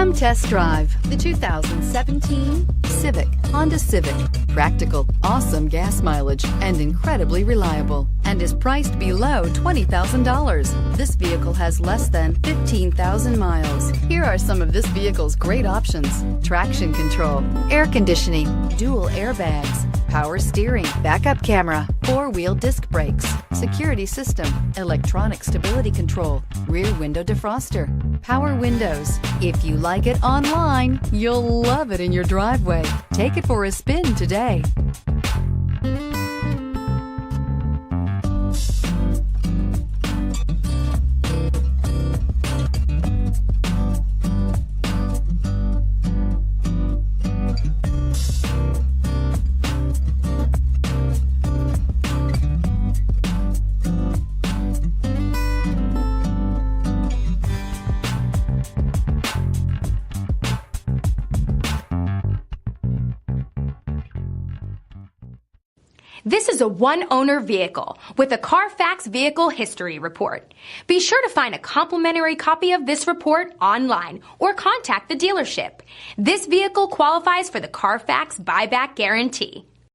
Come test drive the 2017 Civic, Honda Civic. Practical, awesome gas mileage, and incredibly reliable, and is priced below $20,000. This vehicle has less than 15,000 miles. Here are some of this vehicle's great options: traction control, air conditioning, dual airbags, power steering, backup camera, four-wheel disc brakes, security system, electronic stability control, rear window defroster, power windows. If you like it online, you'll love it in your driveway. Take it for a spin today. This is a one-owner vehicle with a Carfax Vehicle History Report. Be sure to find a complimentary copy of this report online or contact the dealership. This vehicle qualifies for the Carfax Buyback Guarantee.